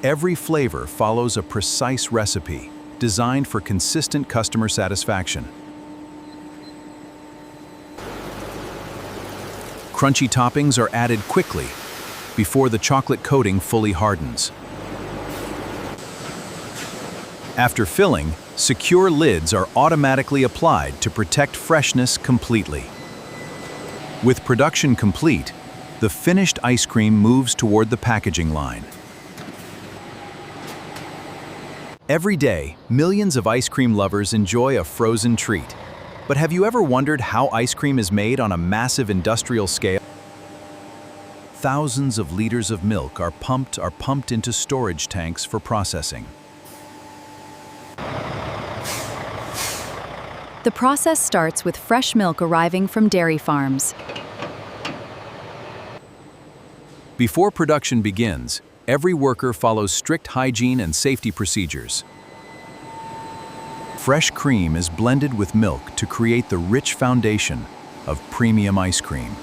Every flavor follows a precise recipe designed for consistent customer satisfaction. Crunchy toppings are added quickly before the chocolate coating fully hardens. After filling, secure lids are automatically applied to protect freshness completely. With production complete, the finished ice cream moves toward the packaging line. Every day, millions of ice cream lovers enjoy a frozen treat. But have you ever wondered how ice cream is made on a massive industrial scale? Thousands of liters of milk are pumped into storage tanks for processing. The process starts with fresh milk arriving from dairy farms. Before production begins, every worker follows strict hygiene and safety procedures. Fresh cream is blended with milk to create the rich foundation of premium ice cream.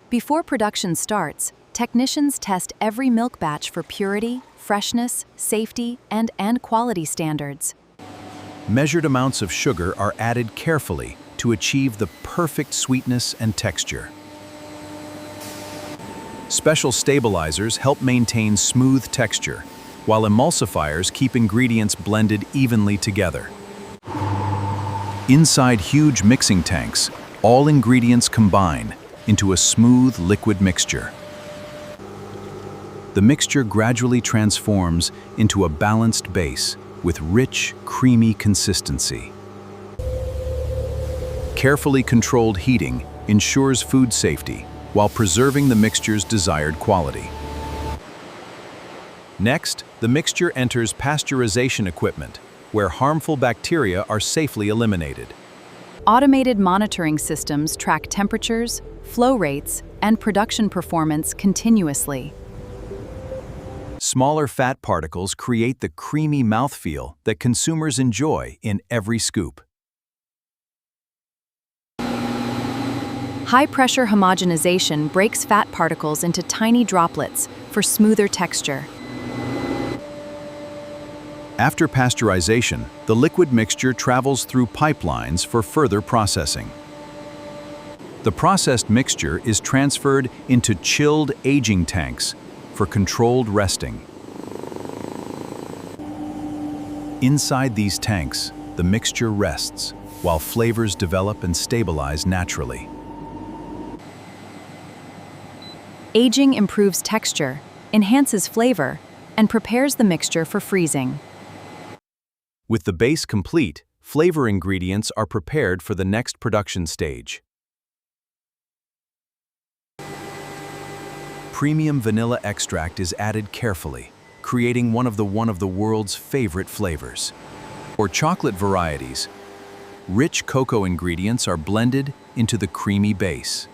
Before production starts, technicians test every milk batch for purity, freshness, safety, and quality standards. Measured amounts of sugar are added carefully to achieve the perfect sweetness and texture. Special stabilizers help maintain smooth texture, while emulsifiers keep ingredients blended evenly together. Inside huge mixing tanks, all ingredients combine into a smooth liquid mixture. The mixture gradually transforms into a balanced base with rich, creamy consistency. Carefully controlled heating ensures food safety while preserving the mixture's desired quality. Next, the mixture enters pasteurization equipment, where harmful bacteria are safely eliminated. Automated monitoring systems track temperatures, flow rates, and production performance continuously. Smaller fat particles create the creamy mouthfeel that consumers enjoy in every scoop. High-pressure homogenization breaks fat particles into tiny droplets for smoother texture. After pasteurization, the liquid mixture travels through pipelines for further processing. The processed mixture is transferred into chilled aging tanks for controlled resting. Inside these tanks, the mixture rests, while flavors develop and stabilize naturally. Aging improves texture, enhances flavor, and prepares the mixture for freezing. With the base complete, flavor ingredients are prepared for the next production stage. Premium vanilla extract is added carefully, creating one of the world's favorite flavors. For chocolate varieties, rich cocoa ingredients are blended into the creamy base.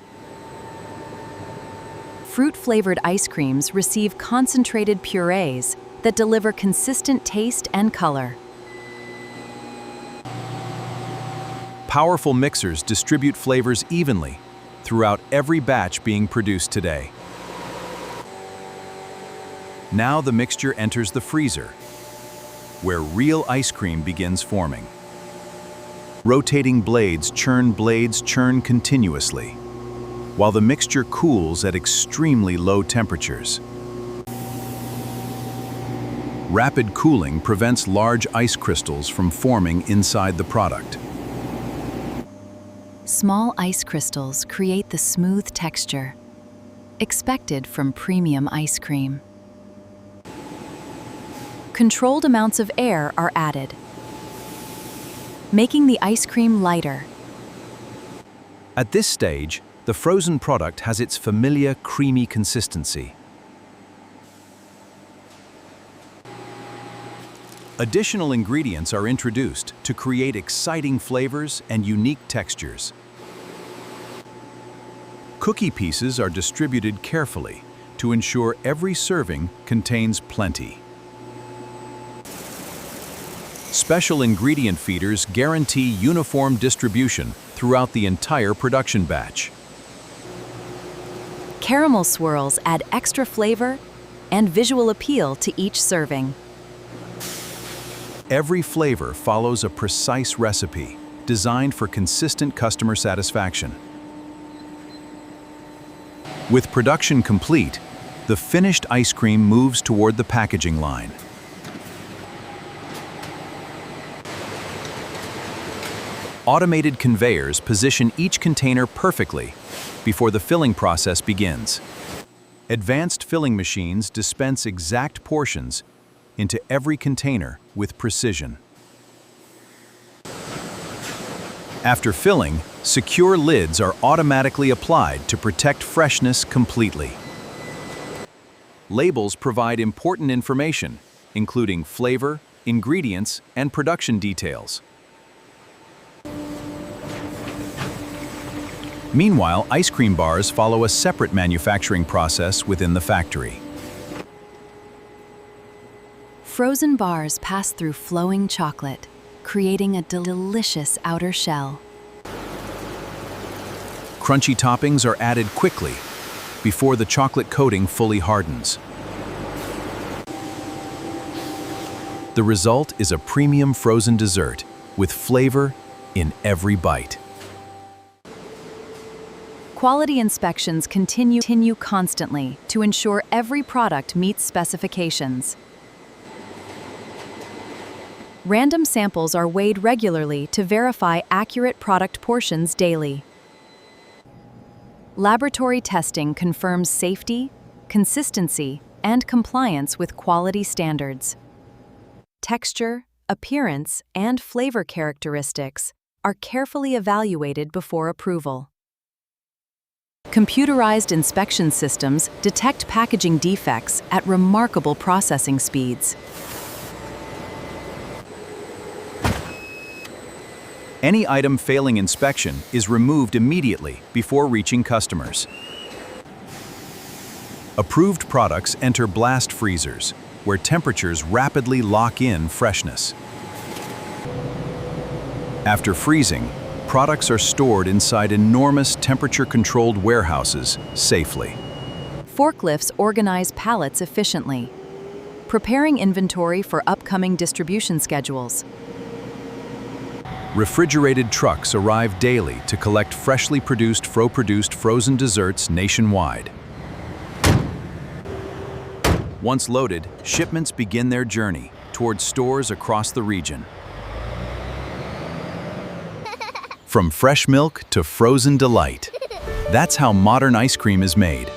Fruit-flavored ice creams receive concentrated purees that deliver consistent taste and color. Powerful mixers distribute flavors evenly throughout every batch being produced today. Now the mixture enters the freezer, where real ice cream begins forming. Rotating blades churn continuously, while the mixture cools at extremely low temperatures. Rapid cooling prevents large ice crystals from forming inside the product. Small ice crystals create the smooth texture expected from premium ice cream. Controlled amounts of air are added, making the ice cream lighter. At this stage, the frozen product has its familiar creamy consistency. Additional ingredients are introduced to create exciting flavors and unique textures. Cookie pieces are distributed carefully to ensure every serving contains plenty. Special ingredient feeders guarantee uniform distribution throughout the entire production batch. Caramel swirls add extra flavor and visual appeal to each serving. Every flavor follows a precise recipe designed for consistent customer satisfaction. With production complete, the finished ice cream moves toward the packaging line. Automated conveyors position each container perfectly before the filling process begins. Advanced filling machines dispense exact portions into every container with precision. After filling, secure lids are automatically applied to protect freshness completely. Labels provide important information, including flavor, ingredients, and production details. Meanwhile, ice cream bars follow a separate manufacturing process within the factory. Frozen bars pass through flowing chocolate, creating a delicious outer shell. Crunchy toppings are added quickly before the chocolate coating fully hardens. The result is a premium frozen dessert with flavor in every bite. Quality inspections continue constantly to ensure every product meets specifications. Random samples are weighed regularly to verify accurate product portions daily. Laboratory testing confirms safety, consistency, and compliance with quality standards. Texture, appearance, and flavor characteristics are carefully evaluated before approval. Computerized inspection systems detect packaging defects at remarkable processing speeds. Any item failing inspection is removed immediately before reaching customers. Approved products enter blast freezers, where temperatures rapidly lock in freshness. After freezing, products are stored inside enormous temperature-controlled warehouses safely. Forklifts organize pallets efficiently, preparing inventory for upcoming distribution schedules. Refrigerated trucks arrive daily to collect freshly produced frozen desserts nationwide. Once loaded, shipments begin their journey towards stores across the region. From fresh milk to frozen delight, that's how modern ice cream is made.